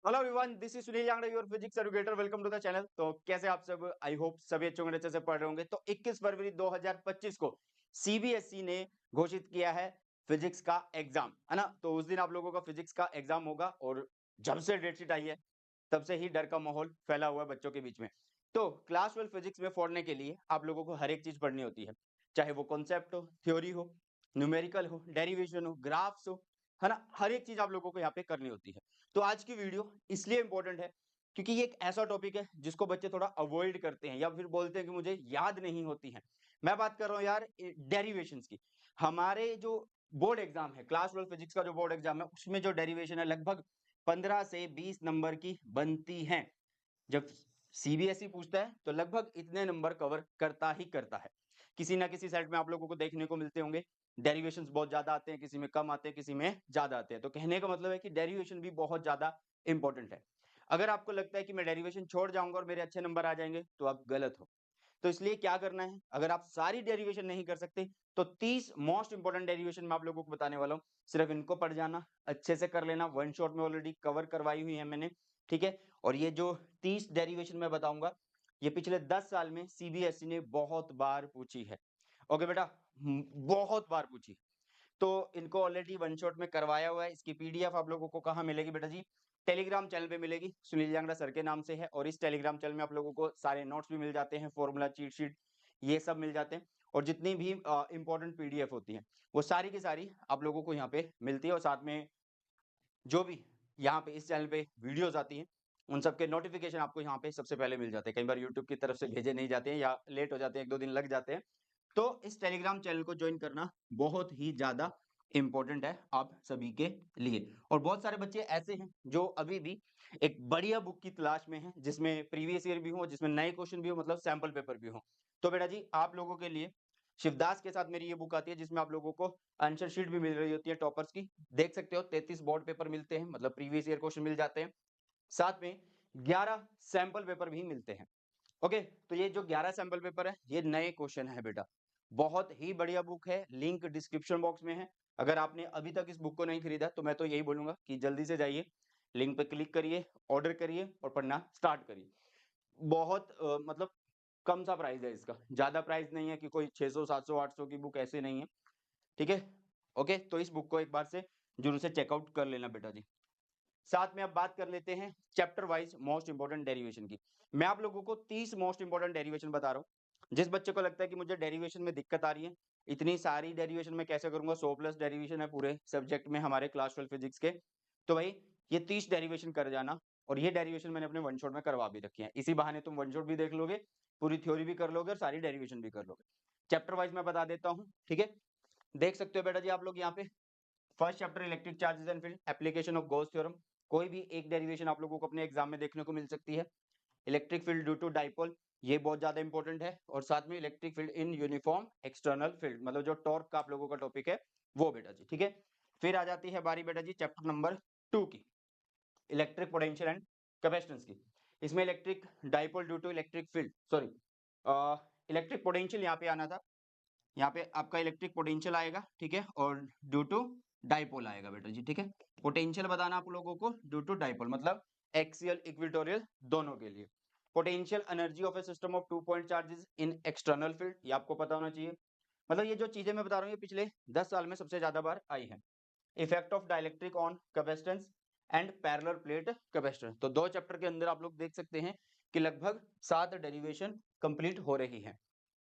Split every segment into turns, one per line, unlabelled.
Hello everyone, this is Sunil Yangra, your physics educator. Welcome to the channel. तो कैसे आप सब? आई होप सभी अच्छे होंगे, अच्छे से पढ़ रहे होंगे। तो 21 फरवरी 2025 को सीबीएसई ने घोषित किया है फिजिक्स का एग्जाम, है ना। तो उस दिन आप लोगों का फिजिक्स का एग्जाम होगा और जब से डेट शीट आई है तब से ही डर का माहौल फैला हुआ है बच्चों के बीच में। तो क्लास 12 फिजिक्स में पढ़ने के लिए आप लोगों को हर एक चीज पढ़नी होती है, चाहे वो कॉन्सेप्ट हो, थ्योरी हो, न्यूमेरिकल हो, डेरिवेशन हो, ग्राफ्स हो, है ना। हर एक चीज आप लोगों को यहाँ पे करनी होती है। तो आज की वीडियो इसलिए इंपॉर्टेंट है क्योंकि ये एक ऐसा टॉपिक है जिसको बच्चे थोड़ा अवॉइड करते हैं या फिर बोलते हैं कि मुझे याद नहीं होती है। मैं बात कर रहा हूँ यार डेरिवेशंस की। हमारे जो बोर्ड एग्जाम है, क्लास 12 फिजिक्स का जो बोर्ड एग्जाम है, उसमें जो डेरिवेशन है लगभग 15 से 20 नंबर की बनती है। जब सीबीएसई पूछता है तो लगभग इतने नंबर कवर करता ही करता है। किसी ना किसी सेट में आप लोगों को देखने को मिलते होंगे डेरिवेशंस बहुत ज्यादा आते हैं, किसी में कम आते हैं, किसी में ज्यादा आते हैं। तो कहने का मतलब है कि डेरिवेशन भी बहुत ज्यादा इंपॉर्टेंट है। अगर आपको लगता है कि मैं डेरिवेशन छोड़ जाऊंगा और मेरे अच्छे नंबर आ जाएंगे तो आप गलत हो। तो इसलिए क्या करना है, अगर आप सारी डेरिवेशन नहीं कर सकते तो 30 मोस्ट इंपोर्टेंट डेरिवेशन मैं आप लोगों को बताने वाला हूँ। सिर्फ इनको पढ़ जाना, अच्छे से कर लेना। वन शॉट में ऑलरेडी कवर करवाई हुई है मैंने, ठीक है। और ये जो 30 डेरिवेशन मैं बताऊंगा, ये पिछले 10 साल में सीबीएसई ने बहुत बार पूछी है। ओके बेटा, बहुत बार पूछी। तो इनको ऑलरेडी वन शॉट में करवाया हुआ है। इसकी पीडीएफ आप लोगों को कहाँ मिलेगी बेटा जी? टेलीग्राम चैनल पे मिलेगी, सुनील यांगड़ा सर के नाम से है। और इस टेलीग्राम चैनल में आप लोगों को सारे नोट्स भी मिल जाते हैं, फॉर्मूला, चीट शीट, ये सब मिल जाते हैं। और जितनी भी इंपॉर्टेंट पीडीएफ होती है वो सारी की सारी आप लोगों को यहाँ पे मिलती है। और साथ में जो भी यहाँ पे इस चैनल पे वीडियोस आती हैं उन सब के नोटिफिकेशन आपको यहाँ पे सबसे पहले मिल जाते हैं। कई बार यूट्यूब की तरफ से भेजे नहीं जाते हैं या लेट हो जाते हैं, 1-2 दिन लग जाते हैं। तो इस टेलीग्राम चैनल को ज्वाइन करना बहुत ही ज्यादा इंपॉर्टेंट है आप सभी के लिए। और बहुत सारे बच्चे ऐसे हैं जो अभी भी एक बढ़िया बुक की तलाश में हैं जिसमें प्रीवियस ईयर भी हो, जिसमें नए क्वेश्चन भी हो, मतलब सैंपल पेपर भी हो। तो बेटा जी आप लोगों के लिए शिवदास के साथ मेरी ये बुक आती है जिसमें आप लोगों को आंसर शीट भी मिल रही होती है टॉपर्स की। देख सकते हो 33 बोर्ड पेपर मिलते हैं, मतलब प्रीवियस ईयर क्वेश्चन मिल जाते हैं। साथ में 11 सैंपल पेपर भी मिलते हैं। ओके, तो ये जो 11 सैंपल पेपर है ये नए क्वेश्चन है बेटा। बहुत ही बढ़िया बुक है, लिंक डिस्क्रिप्शन बॉक्स में है। अगर आपने अभी तक इस बुक को नहीं खरीदा तो मैं तो यही बोलूंगा कि जल्दी से जाइए, लिंक पे क्लिक करिए, ऑर्डर करिए और पढ़ना स्टार्ट करिए। बहुत मतलब कम सा प्राइस है इसका, ज्यादा प्राइस नहीं है कि कोई 600 700 800 की बुक ऐसे नहीं है, ठीक है। ओके, तो इस बुक को एक बार से जरूर से चेकआउट कर लेना बेटा जी। साथ में अब बात कर लेते हैं chapter wise most important derivation की। मैं आप लोगों को 30 मोस्ट इंपोर्टेंट डेरिवेशन बता रहा हूँ। जिस बच्चे को लगता है कि मुझे डेरिवेशन में दिक्कत आ रही है, इतनी सारी डेरिवेशन में कैसे करूंगा, 100 प्लस डेरिवेशन है पूरे सब्जेक्ट में हमारे क्लास 12 फिजिक्स के। तो भाई ये 30 डेरिवेशन कर जाना। और ये डेरिवेशन मैंने अपने वन शॉट में करवा भी रखी है, इसी बहाने तुम वन शॉट भी देख लोगे, पूरी थ्योरी भी कर लोगे और सारी डेरिवेशन भी कर लोगे। चैप्टर वाइज मैं बता देता हूँ, ठीक है। देख सकते हो बेटा जी आप लोग यहाँ पे first chapter electric charges and field, application of Gauss theorem. कोई भी एक डेरिवेशन आप लोगों को अपने एग्जाम में देखने को मिल सकती है। Electric field due to dipole, ये बहुत ज्यादा इंपॉर्टेंट है। और साथ में electric field in uniform external field, मतलब जो टॉर्क का आप लोगों का टॉपिक है वो बेटा जी, ठीक है। फिर आ जाती है बारी बेटा जी चैप्टर नंबर 2 की, इलेक्ट्रिक पोटेंशियल एंड कैपेसिटेंस की। इसमें electric dipole due to electric field, sorry, electric potential यहाँ पे आना था। यहाँ पे आपका इलेक्ट्रिक पोटेंशियल आएगा, ठीक है, और ड्यू टू डाइपोल आएगा बेटा जी, ठीक है। पोटेंशियल बताना आप लोगों को ड्यू टू डाइपोल, मतलब एक्सियल इक्वेटोरियल दोनों के लिए। Potential energy of A system of 2 point charges in external field, ये आपको पता होना चाहिए। मतलब ये जो चीजें मैं बता रहा हूँ ये पिछले 10 साल में सबसे ज्यादा बार आई है। Effect of dielectric on capacitance and parallel plate capacitance. तो 2 चैप्टर के अंदर आप लोग देख सकते हैं कि लगभग 7 डेरिवेशन कंप्लीट हो रही है।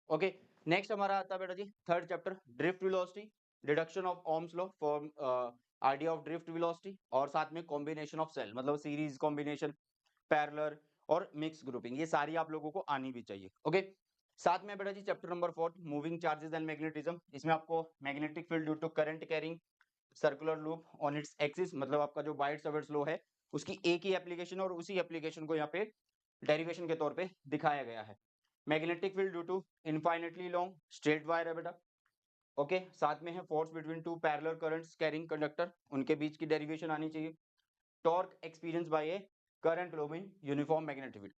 ओके, नेक्स्ट हमारा आता है बेटा जी third chapter, drift velocity, reduction of Ohm's law for idea of drift velocity. और साथ में कॉम्बिनेशन ऑफ सेल, मतलब सीरीज कॉम्बिनेशन, पैरेलल और मिक्स ग्रुपिंग, ये सारी आप लोगों को आनी भी चाहिए। ओके, साथ में बेटा जी chapter number 4, moving charges and magnetism. इसमें आपको magnetic field due to current carrying circular loop on its axis, मतलब आपका जो बाइट सावर्ट्स लॉ है उसकी एक ही एप्लीकेशन और उसी एप्लीकेशन को यहाँ पे डेरिवेशन के तौर पे दिखाया गया है। Magnetic field due to infinitely long straight wire है बेटा। ओके, साथ में है force between two parallel currents carrying conductor, उनके बीच की डेरिवेशन आनी चाहिए। Torque experience by a current flowing uniform magnetic field.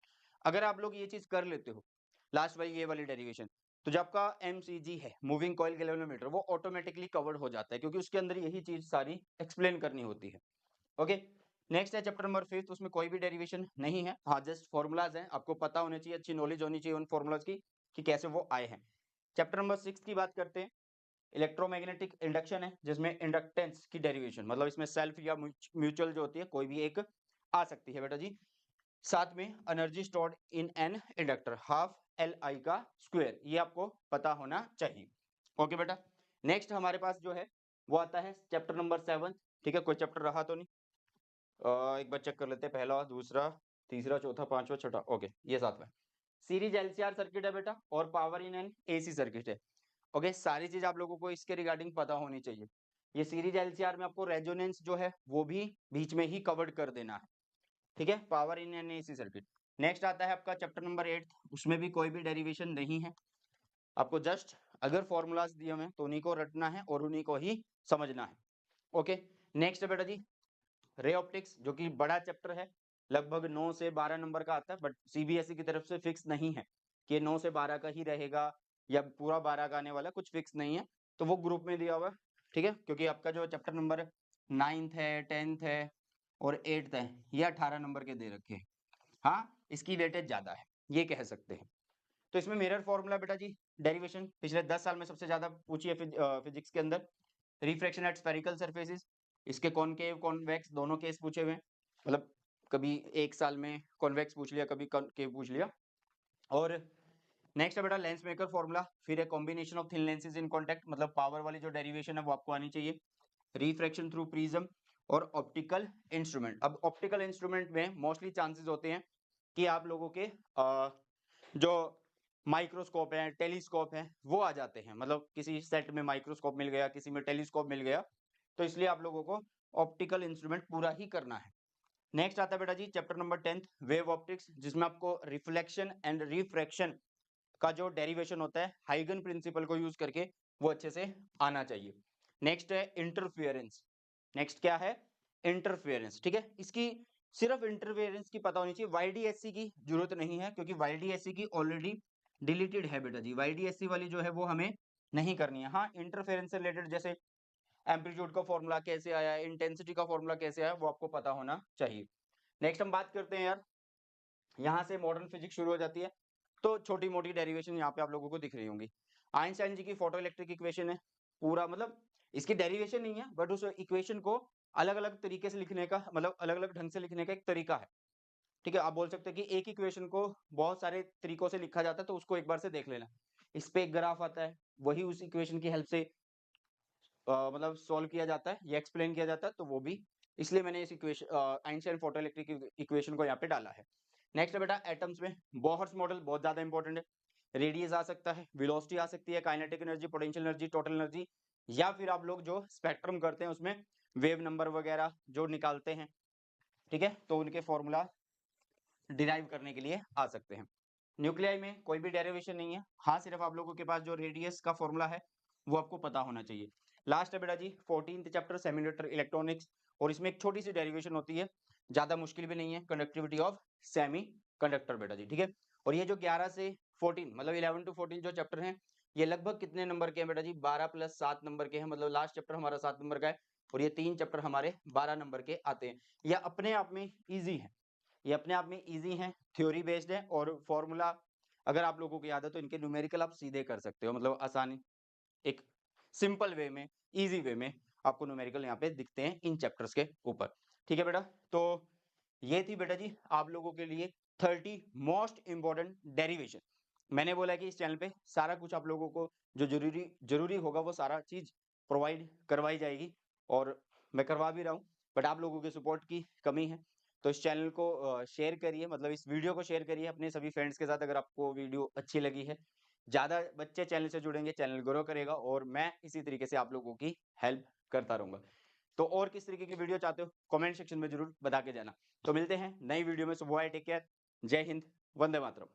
अगर आप लोग ये चीज कर लेते हो, लास्ट वाली ये वाली डेरिवेशन, तो जो आपका एमसीजी है, मूविंग कॉइल गैल्वेनोमीटर, वो ऑटोमेटिकली कवर्ड हो जाता है क्योंकि उसके अंदर यही चीज सारी एक्सप्लेन करनी होती है। ओके, नेक्स्ट है चैप्टर नंबर 5, उसमें कोई भी डेरिवेशन नहीं है, हाँ जस्ट फॉर्मूलाज हैं, आपको पता होने चाहिए, अच्छी नॉलेज होनी चाहिए उन फॉर्मूलाज की कि कैसे वो आए हैं। चैप्टर नंबर 6 की बात करते हैं, इलेक्ट्रोमैग्नेटिक इंडक्शन है, जिसमें इंडक्टेंस की डेरिवेशन, मतलब इसमें सेल्फ या म्यूचुअल जो होती है कोई भी एक आ सकती है बेटा जी। साथ में energy stored in an inductor half L I का स्क्वायर, ये आपको पता होना चाहिए। ओके बेटा, नेक्स्ट हमारे पास जो है वो आता है चैप्टर नंबर 7। ठीक है, कोई चैप्टर रहा तो नहीं? एक बार चेक कर लेते हैं, पहला, दूसरा, तीसरा, चौथा, पांचवा, छठा, ओके ये सातवां। सीरीज एलसीआर सर्किट है बेटा, और power in an AC circuit है। ओके, सारी चीज आप लोगों को इसके रिगार्डिंग पता होनी चाहिए। ये सीरीज एलसीआर में आपको रेजोनेंस जो है वो भी बीच में ही कवर्ड कर देना है। ठीक है, power in an AC circuit. Next आता है आपका चैप्टर नंबर 8, उसमें भी कोई भी डेरिवेशन नहीं है, आपको जस्ट अगर फॉर्मूलाज दिए हुए हैं तो उन्हीं को रटना है और उन्हीं को ही समझना है। ओके, नेक्स्ट है बेटा जी रे ऑप्टिक्स, जो कि बड़ा चैप्टर है, लगभग 9 से 12 नंबर का आता है, बट सीबीएसई की तरफ से फिक्स नहीं है कि 9 से 12 का ही रहेगा या पूरा 12 का आने वाला, कुछ फिक्स नहीं है, तो वो ग्रुप में दिया हुआ है। ठीक है, क्योंकि आपका जो चैप्टर नंबर 9th है, 10th है और 8th है, ये 18 नंबर के दे रखे हैं। हाँ, इसकी वेटेज ज्यादा है, ये कह सकते हैं। तो इसमें मिरर फॉर्मूला बेटा जी, डेरिवेशन पिछले 10 साल में सबसे ज्यादा पूछी है फिजिक्स के अंदर। रिफ्रैक्शन एट स्फेरिकल सरफेसेस, इसके कॉनकेव कॉन्वेक्स दोनों केस पूछे हुए हैं, मतलब कभी एक साल में कॉन्वेक्स पूछ लिया, कभी कॉनकेव पूछ लिया। और नेक्स्ट है बेटा लेंस मेकर फॉर्मूला, फिर है combination of thin lenses in contact, मतलब पावर वाली जो डेरिवेशन है वो आपको आनी चाहिए। रिफ्रैक्शन थ्रू प्रिज्म और ऑप्टिकल इंस्ट्रूमेंट। अब ऑप्टिकल इंस्ट्रूमेंट में मोस्टली चांसेस होते हैं कि आप लोगों के जो माइक्रोस्कोप है, टेलीस्कोप है, वो आ जाते हैं, मतलब किसी सेट में माइक्रोस्कोप मिल गया, किसी में टेलीस्कोप मिल गया, तो इसलिए आप लोगों को ऑप्टिकल इंस्ट्रूमेंट पूरा ही करना है। नेक्स्ट आता है बेटा जी चैप्टर नंबर 10 वेव ऑप्टिक्स, जिसमें आपको रिफ्लेक्शन एंड रिफ्रैक्शन का जो डेरिवेशन होता है हाइगन प्रिंसिपल को यूज करके वो अच्छे से आना चाहिए। नेक्स्ट है इंटरफियरेंस। नेक्स्ट क्या है? इंटरफियरेंस। ठीक है, इसकी सिर्फ इंटरफियरेंस की पता होनी चाहिए, वाईडीएससी की जरूरत नहीं है, क्योंकि वाईडीएससी की ऑलरेडी डिलीटेड है बेटा जी, वाईडीएससी वाली जो है वो हमें नहीं करनी है। हाँ, इंटरफेरेंस से रिलेटेड जैसे एम्पलीट्यूड का फॉर्मूला कैसे आया, इंटेंसिटी का फॉर्मूला कैसे आया, वो आपको पता होना चाहिए। नेक्स्ट हम बात करते हैं यार, यहाँ से मॉडर्न फिजिक्स शुरू हो जाती है, तो छोटी मोटी डेरिवेशन यहाँ पे आप लोगों को दिख रही होंगी। आइंस्टाइन जी की फोटो इलेक्ट्रिक इक्वेशन है, पूरा मतलब इसकी डेरिवेशन नहीं है, बट उस इक्वेशन को अलग अलग तरीके से लिखने का, मतलब अलग अलग ढंग से लिखने का एक तरीका है। ठीक है, आप बोल सकते हैं कि एक इक्वेशन को बहुत सारे तरीकों से लिखा जाता है, तो उसको एक बार से देख लेना। इस पे एक ग्राफ आता है, वही उस इक्वेशन की हेल्प से मतलब सॉल्व किया जाता है या एक्सप्लेन किया जाता है, तो वो भी इसलिए मैंने इस equation Einstein photo electric equation को यहाँ पे डाला है। नेक्स्ट है बेटा एटम्स में बोहर्स मॉडल बहुत ज्यादा इंपॉर्टेंट है। रेडियस आ सकता है, वेलोसिटी आ सकती है, kinetic energy, potential energy, total energy, या फिर आप लोग जो स्पेक्ट्रम करते हैं उसमें वेव नंबर वगैरह जो निकालते हैं, ठीक है, तो उनके फॉर्मूला डिराइव करने के लिए आ सकते हैं। न्यूक्लियाई में कोई भी डेरिवेशन नहीं है, हाँ सिर्फ आप लोगों के पास जो रेडियस का फॉर्मूला है वो आपको पता होना चाहिए। लास्ट है बेटा जी 14th चैप्टर सेमीकंडक्टर इलेक्ट्रॉनिक्स, और इसमें एक छोटी सी डेरिवेशन होती है, ज्यादा मुश्किल भी नहीं है, कंडक्टिविटी ऑफ सेमी कंडक्टर बेटा जी। ठीक है, और ये जो 11 से 14 मतलब 11 to 14 जो चैप्टर हैं, ये लगभग कितने नंबर के हैं बेटा जी? 12 + 7 नंबर के हैं, मतलब लास्ट चैप्टर हमारा 7 नंबर का है और ये 3 चैप्टर हमारे 12 नंबर के आते हैं। ये अपने आप में ईजी है, ये अपने आप में ईजी है, थ्योरी बेस्ड है, और फॉर्मूला अगर आप लोगों को याद है तो इनके न्यूमेरिकल आप सीधे कर सकते हो, मतलब आसानी, एक सिंपल वे में, इजी वे में आपको न्यूमेरिकल यहाँ पे दिखते हैं इन चैप्टर्स के ऊपर। ठीक है बेटा, तो ये थी बेटा जी आप लोगों के लिए 30 मोस्ट इंपॉर्टेंट डेरिवेशन। मैंने बोला कि इस चैनल पे सारा कुछ आप लोगों को जो जरूरी जरूरी होगा वो सारा चीज प्रोवाइड करवाई जाएगी, और मैं करवा भी रहा हूँ, बट आप लोगों के सपोर्ट की कमी है। तो इस चैनल को शेयर करिए, मतलब इस वीडियो को शेयर करिए अपने सभी फ्रेंड्स के साथ, अगर आपको वीडियो अच्छी लगी है। ज़्यादा बच्चे चैनल से जुड़ेंगे, चैनल ग्रो करेगा, और मैं इसी तरीके से आप लोगों की हेल्प करता रहूँगा। तो और किस तरीके की वीडियो चाहते हो कमेंट सेक्शन में जरूर बता के जाना। तो मिलते हैं नई वीडियो में, सुबह टेक केयर, जय हिंद, वंदे मातरम।